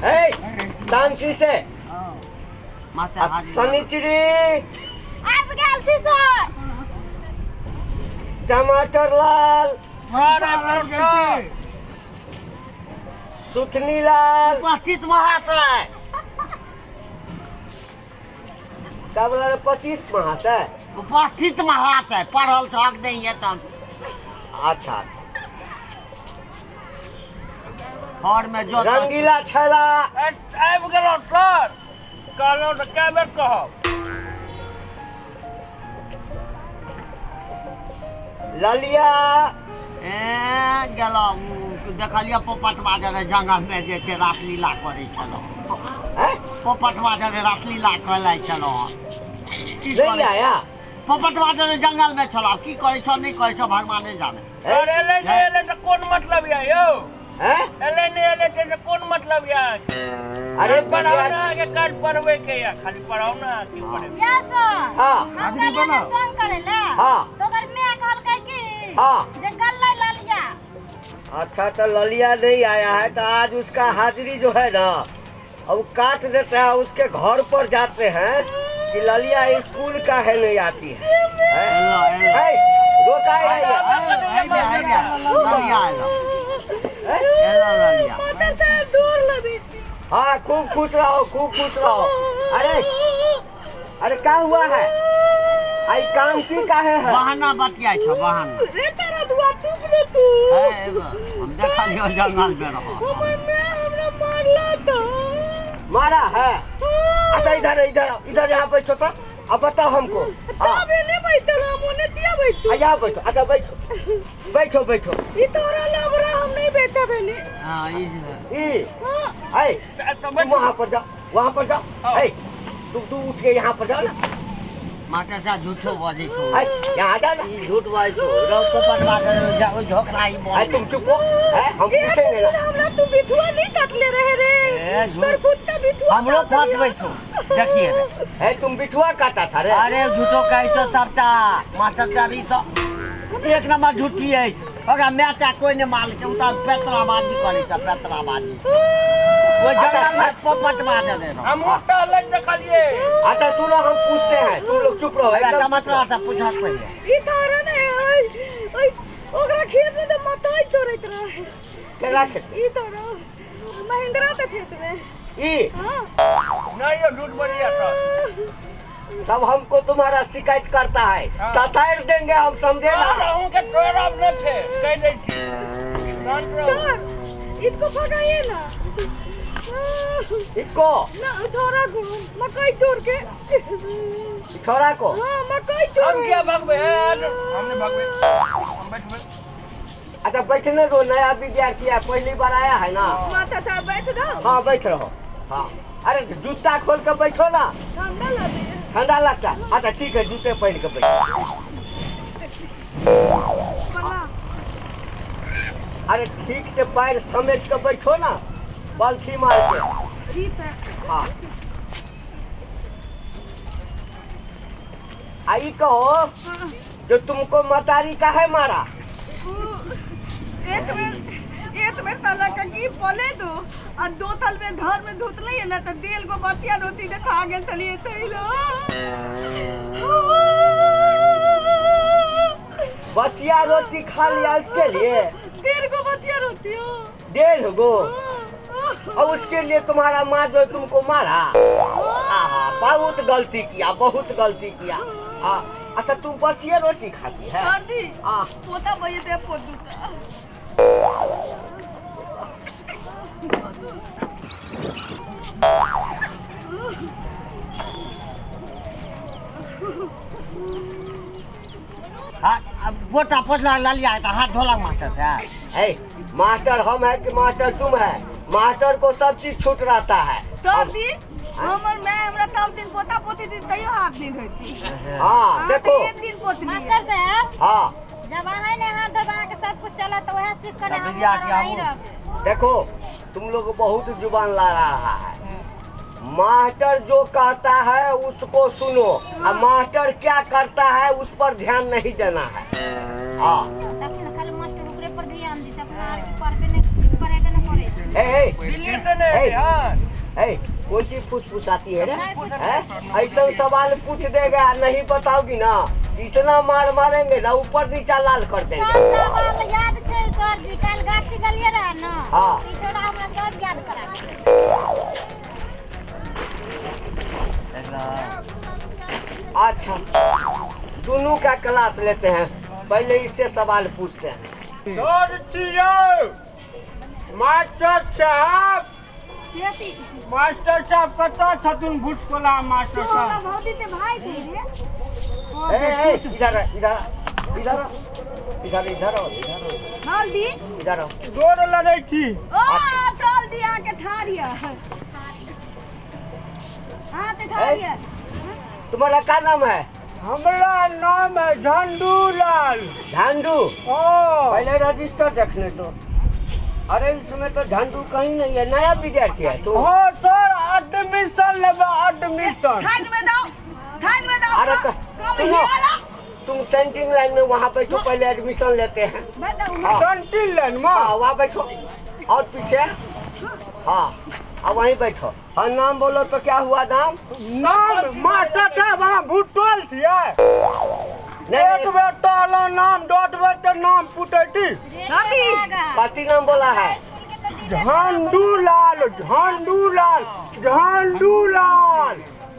शांति से शनिचरी टमाटर लाल सुथनी लाल उपस्थित महाशय क्या बोला रे 25 महाशय उपस्थित महाशय पढ़ल थक नहीं है तब अच्छा अच्छा और में जो रंगीला छैला आबि गेलौ सर कहलौ तऽ कए बेर कहब ललिया गेलो देखलिए पोपटवा जरे जंगल में जे छै रासलीला करै छलो पोपटवा जरे रासलीला करै छलो नहीं आया पोपटवा जरे जंगल में छलो की करै छो नहीं करै छो भगवाने जाने सर एले जे एले तऽ कोन मतलब या यौ हैं एले नहीं एले तऽ कोन मतलब या अरे पढ़ाओ ना के काज पढ़वे के या खाली पढ़ाओ ना की पढ़े या सर हाँ हम गले में संग करेला हाँ तो अगर मैं कहलकै की हाँ जे गल्ला ललिया अच्छा तो ललिया नहीं आया है तो आज उसका हाजिरी जो है ना अब काट देते हैं उसके घर पर जाते हैं कि ललिया स्कूल का है नहीं आती है रोका हाँ खूब खुश रहो अरे अरे क्या हुआ है आई काम की का है बहाना बतिया छो बहाना रे तेरा दुआ टूट न तू हम देखलियो जंगल में रहो हमर मैं हमरा मारला तो मारा है अच्छा इधर यहाँ बैठो तो अब बताओ हमको हाँ अबे नहीं बैठल हम ओने दिया बैठो यहाँ बैठो अच्छा बैठो ई तोरा लबरा हम नहीं बैठा बने हां आई तुम वहाँ पर जाओ आई तू उठ के यहाँ पर जाओ ना माता सा झूठो बाजी छो आई यहाँ आ जा ना ई झूठ बाजी छो रो पोपट बाजे जाओ झोकराई बोल आई तुम चुप हो हम पूछेंगे ना हमरा तू बिथुआ नहीं काटले रहे रे तोर कुत्ता बिथुआ हमरो फंसबै छो देखिए है तुम बिठुआ काटा था रे अरे झूठो कहै छो सबटा मास्टर चाबी तो एक नंबर झूठी है ओकरा मैचा कोई ने माल के उता पेतराबाजी करे छ पेतराबाजी वो जंगल में पोपट बाजे रे हम उठा लग देखलिए अच्छा सुनो हम पूछते हैं तुम लोग चुप रहो एकदम टमाटर से पूछत पहले ई थारा ने ओइ ओकरा खेत में तो मताई तोड़त रहे केकरा खेत ई तोरा महिंद्रा के खेत में ई हां नहीं ये झूठ बोलिया सर सब हमको तुम्हारा शिकायत करता है तताड़ देंगे हम समझे ना रहूं के छोरा न थे कह दे छी शांत रहो सर इसको भगाइए ना इसको ना थोड़ा को मकई तोड़ के छोरा को हां मकई तोड़ हम क्या भगवे हमने भगवे हम बैठवे अच्छा बैठने दो नया विद्यार्थी है पहली बार आया है ना माता था बैठ दो हाँ बैठ रहो हाँ अरे जूता खोल कर बैठो ना ठंडा लगे ठंडा लगता है अच्छा ठीक है जूते पहन के बैठो अरे ठीक से पैर समेट के बैठो ना बल्थी मार के ठीक है हाँ आई कहो जो तुमको मतारी का है मारा एक बेर तला का की बोले दो आ दो थल में घर में धुतले है ना त दिल को बतिया रोटी दे खा गेल तलिए तइलो बचिया रोटी खा लिया उसके लिए दिल को बतिया रोटी हो 1.5 गो और उसके लिए तुम्हारा माँ जो तुमको मारा बहुत गलती किया हाँ अच्छा तुम बचिया रोटी खाती है कर दी हाँ पोता भइए दे पोतुता पोटा पोटला ललिया है तो हाथ धोला मास्टर से मास्टर हम है कि मास्टर तुम है मास्टर को सब चीज छूट रहता है तब दी हमर मैं हमरा तब दिन पोता पोती दी तइयो हाथ नहीं धोती हाँ देखो एक दिन पोतली मास्टर साहब हाँ जब है ने हाथ दबा के सब कुछ चला तो वह सीख कर हम नहीं रख देखो तुम लोग बहुत जुबान ला रहा है मास्टर जो कहता है उसको सुनो और मास्टर क्या करता है उस पर ध्यान नहीं देना है हाँ तखन खाली मास्टर ऊपरे पर ध्यान दी अपना आर की पढ़बे नहीं पढ़ेबे नहीं दिल्ली से नहीं बिहार। कौन चीज फुस आती है रे? ऐसा सवाल पूछ देगा नहीं बताओगी ना, इतना मार मारेंगे ना ऊपर नीचा लाल कर देंगे। सब सवाल याद छै सर जी, कल गाछी गलिए रहे ना। हाँ। ई छोड़ा हमरा सब याद करा। अच्छा, दोनों का क्लास लेते हैं, पहले इससे सवाल पूछते हैं। मास्टर साहब, बेटी मास्टर साहब कतऽ छथुन? भुसकोला मास्टर तो हमरा साहब। भौजी ते भाई थे रे। इधर आओ। नाल दी इधर आओ। जोर लगे थी। ओ तोल दी आके ठारिया। हां ते ठारिया। तुम्हारा क्या नाम है? हमारा नाम है झंडूलाल। झंडू? ओ पहले रजिस्टर देखने दो। अरे इसमें तो झंडू कहीं नहीं है, नया विद्यार्थी है तू। हाँ सर, एडमिशन लेबा एडमिशन। थान में दाओ। अरे तो कम सुनो, ही वाला तुम सेंटिंग लाइन में वहाँ बैठो, पहले एडमिशन लेते हैं। मैं दाऊ। हाँ। सेंटिंग लाइन में। हाँ वहाँ बैठो और पीछे। हाँ अब वहीं बैठो। हाँ नाम बोलो तो क्या हुआ नाम? नाम मास्टर साहब वहाँ भूटोल थिए। एक बेर टोलो नाम डॉट बेर नाम पुटैती। कथी नाम बोला है? झंडूलाल।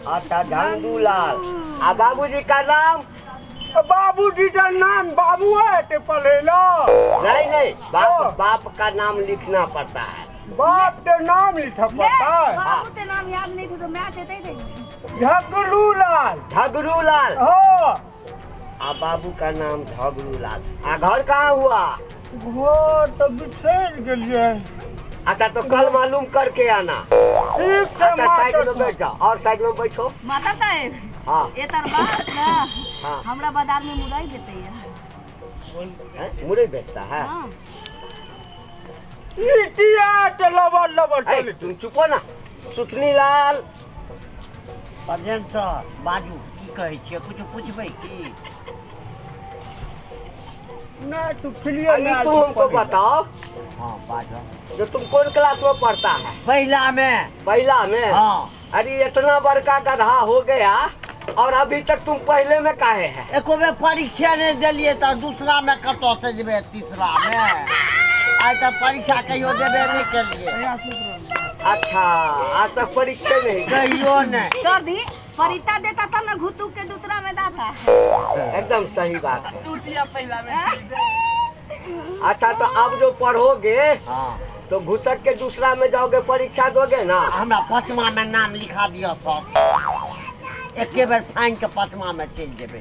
अच्छा झंडूलाल। आ बाबूजी का नाम? बाबूजी का नाम बाबू है ते पलेला। नहीं बाप का नाम लिखना पड़ता है। बाप के नाम लिखा पड़ता है। बाबू ते नाम याद नहीं थे तो मैं देते थे। झगड़ूलाल। झगड़ूलाल। हाँ। आ बाबू का नाम झगड़ूलाल। आ घर कहाँ हुआ? घर तो बिछड़ गेलिए। अच्छा तो कल मालूम करके आना। ठीक है अच्छा साइड में मास्टर बैठ जाओ और साइड में बैठो। माता साहब हाँ ए तर बात ना हाँ। हमरा बाजार में मुरई देते है। मुरई बेचता है? हां इटिया ते लबर ऐ, चली। तुम चुपो ना। सुथनी लाल। प्रधान सर बाजू की कहै छियै, कुछ पूछबै की? ना तू फिलिए ये तुम हमको बताओ, हाँ बाजो। जो तुम कौन क्लास में पढ़ता है? पहला में। पहला में? हाँ। अरे इतना बड़का गधा हो गया और अभी तक तुम पहले में काहे है? एको बेर परीक्षा नहीं दिलिए तो दूसरा में कतौ से जेबे, तीसरा में। आज तक परीक्षा कहियो देबे नहीं केलिए। अच्छा आज तक परीक्षा नहीं? कहियो नहीं। कर दी परीक्षा देता था ना घुटू के दूसरा में दाता। एकदम सही बात है। टूटिया पहला में। अच्छा तो अब जो पढ़ोगे हाँ। तो घुसक के दूसरा में जाओगे, परीक्षा दोगे ना? हमरा पचमा में नाम लिखा दियो सर। एके बेर फाइन के पचमा में चल जेबे।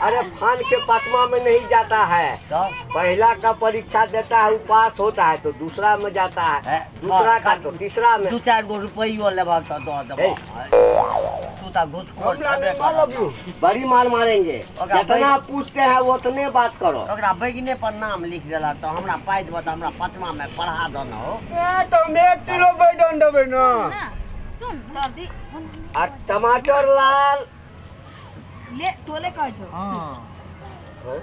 अरे फान के पांचवा में नहीं जाता है, तो पहला का परीक्षा देता है वो पास होता है तो दूसरा में जाता है, दूसरा का तो तीसरा में। 2-4 गो रुपयो लेबा तो दो देबो। तू तो घुसखोर छबे कर। बड़ी मार मारेंगे। ओकरा जितना पूछते हैं वो उतने बात करो। ओकरा बैगने पर नाम लिख देला तो हमरा पाइ देबो तो हमरा पचमा में पढ़ा दो ना हो। ए तो 1 किलो बैगन देबै ना। ना सुन कर दी और टमाटर लाल। ले तोले कह दो। हां। हाँ?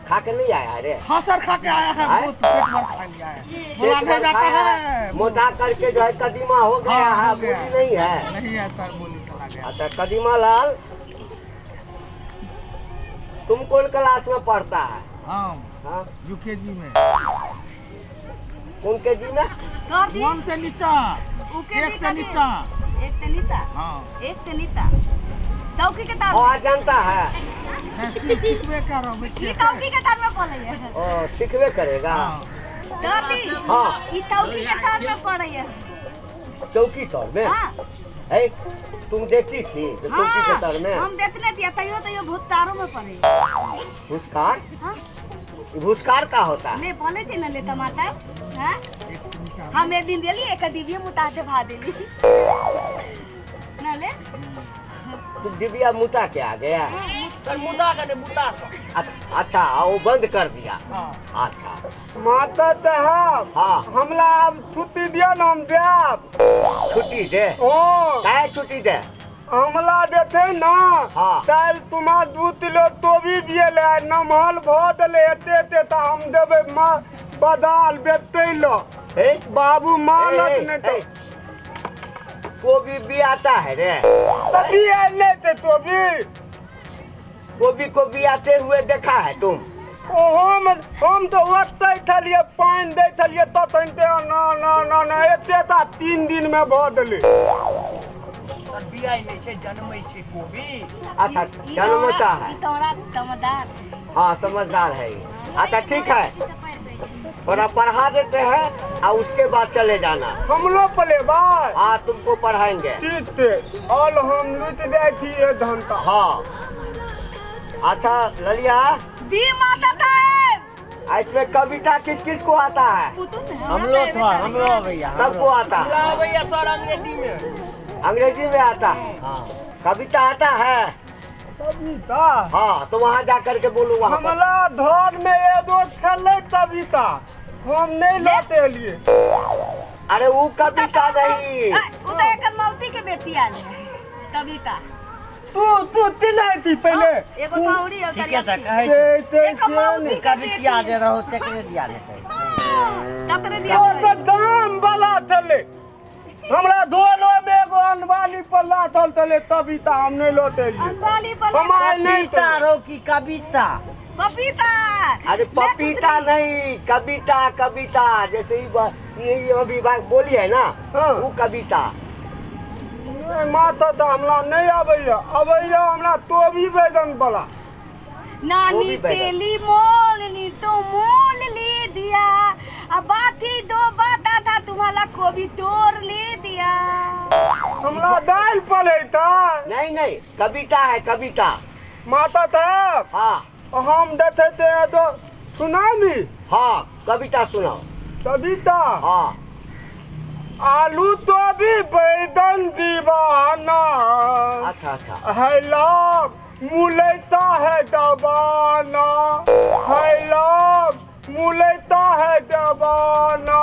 खा के नहीं आया रे? हाँ सर खा के आया है, बहुत पेट भर खा लिया है। बोला पेट नहीं भर जाता खाया है। मोटा करके जो है कदीमा हो गया हाँ, है, हो गया बोली नहीं है। नहीं है सर, बोली चला गया। अच्छा कदीमा लाल, तुम कौन क्लास में पढ़ता है? हाँ? यूकेजी में। कौन के जी में? कर दी 1 से नीचा। उके 1 दी से नीचा। एक तनीता हाँ। एक तनीता तौकी के तार और जानता है? सीखबे कर रहा हूँ ई तौकी के तार में पड़े है। और सीखवे करेगा। कर दी हाँ। ई तौकी के तार में पड़े है। चौकी तौर में? हां है तुम देखती थी जो चौकी के तर में? हम देखने दिया तैयो भूत तारों में पड़े। भूसकार? हां भूसकार का होता है? ले बोले थे ना ले टमाटर। हां हम एक दिन देली एक दिव्य मुताते भा देली ना ले। तू डिबिया मुता के आ गया? सर मुदा का नहीं मुदा। अच्छा वो बंद कर दिया। अच्छा माता साहब हाँ। हमला अब छुट्टी दिया ना, हम देब। छुट्टी दे? ओ काहे छुट्टी दे? हमला देते ना। हाँ। काल तुम्हारा 2 किलो तो भी दिए नमहल भो दले एते तो हम देबे बदाल बेचते लो। ए बाबू मानत नहीं तो गोभी भी आता है रे, तभी नहीं थे तो भी गोभी को भी आते हुए देखा है तुम? हम तो ओतै थलिए पानी दै थलिए तो तनते ना एते ता 3 दिन में भ देले सर बियाई नहीं छे जन्मै छे कोबी। अच्छा जन्मता है, तोरा दमदार हाँ समझदार है ये। अच्छा ठीक है, थोड़ा पढ़ा देते हैं और उसके बाद चले जाना। हम लोग पले भाई हाँ तुमको पढ़ाएंगे। तीते ऑल हम लुट दे थी ये धन का। हाँ अच्छा ललिया, दी माता था इसमें कविता किस किस को आता है? हम लोग भैया सबको आता है। ला भैया सर अंग्रेजी में, अंग्रेजी में आता है, हाँ कविता आता है। कविता हाँ तो वहाँ जा करके बोलो वहाँ पर। हमला धन में एगो छले कविता हम नहीं लाते लिए। अरे वो कविता नहीं, उ तो एकर मौती के बेटी आले कविता। तू चिल्लाई थी पहले एगो थाउरी और ठीक है तो करिया कहे ते एक मौती के कविता जे रहो तकरे दिया ले कतरे दिया तो दाम वाला थले हमरा धोलो में एगो अनवाली पर लाथल थले कविता हम नहीं लाते लिए। अंबाली पर हमारे नहीं कविता रो की कविता पपीता। अरे पपीता नहीं, कविता कविता जैसे ये अभी बात बोली है ना, हाँ। वो कविता। माता तो हमला नहीं आबैया हमरा तो भी बैगन वाला। वो नानी भी बैगन। तेली मोलनी तो मोल ले दिया, अब बाती दो बाता था तुम्हारा कोबी तोड़ ले दिया। हमला दाल पले था नहीं नहीं कविता है कविता। माता था हाँ हम देते थे तो सुनामी हाँ कविता सुनाओ। कविता हाँ आलू तो भी बैगन दीवाना अच्छा अच्छा। है लाभ मुलैता है दबाना, है लाभ मुलैता है दबाना।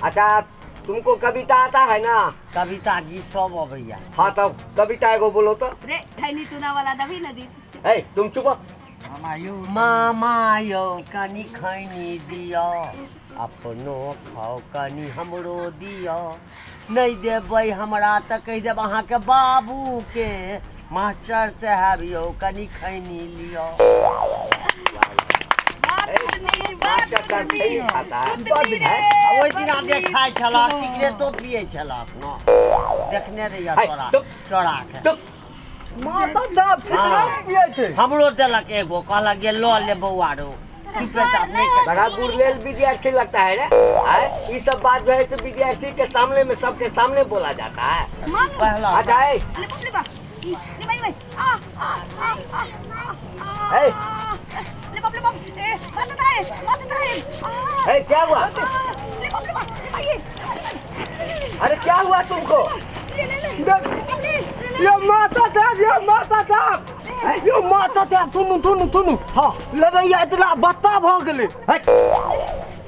अच्छा तुमको कविता आता है ना? कविता जी सब भैया। हाँ तब कविता एगो बोलो तो। रे थैली तूना वाला दबी नदी। ए तुम चुप। मामा यो कनी खैनी दियो, अपनो खाओ कनी हमरो दियो, नहीं देबै हमरा त कह देब अहाँ के बाबू के, मास्टर साहब यो कनी खैनी लियो। खाता है। ओइ दिना जे खाइ छला सिगरेटो पियै छला न, देखने रहिया है, तोरा चुप। चोरा के। चुप। माता साहब ठिकरा पिए थे। हमरो देलक एगो, कहलक जे ल ले बौआ रो की पेटा नहीं के। बड़ा बुरलेल विद्यार्थी लगता है रे। ये सब बात जो है से विद्यार्थी के सामने में सबके सामने बोला जाता है। पहला आ जाए। ए क्या हुआ? अरे क्या हुआ तुमको? ये माता साहब ये माता साहब सुनु हाँ लड़ैया इतना बत्ता भ गेले।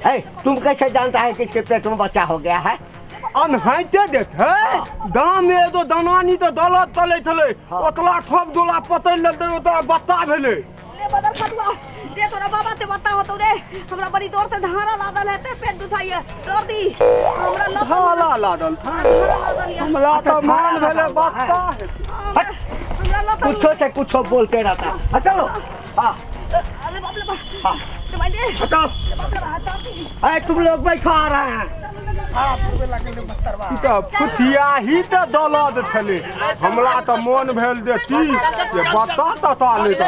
है तुम कैसे जानता है कि इसके पेट में बच्चा हो गया है? अनहाइते देत है गांव में एगो दनानी तो दौलत तले थले ओतला ठोप दोला पतल ले ओतला बत्ता भेले। ले बदल खटुआ रे तोरा बाबा ते बता होतो रे हमरा बड़ी दूर से धारा लादल है ते पेट दुखाइए तोड़ दी हमरा हाला लाडल था धारा लादल है हमला तो मान भेले बत्ता है। हमरा लता कुछो से कुछो बोलते रहता है। चलो हाँ अरे बाप रे बाप हाँ तो भाई दे हटाओ। बाप रे बाप हटा दी अरे तुम लोग बैठो आ रहे हैं। फुथिया ही तो दौलत थले हमला तो मन भेल देती ये बत्ता तता नहीं तो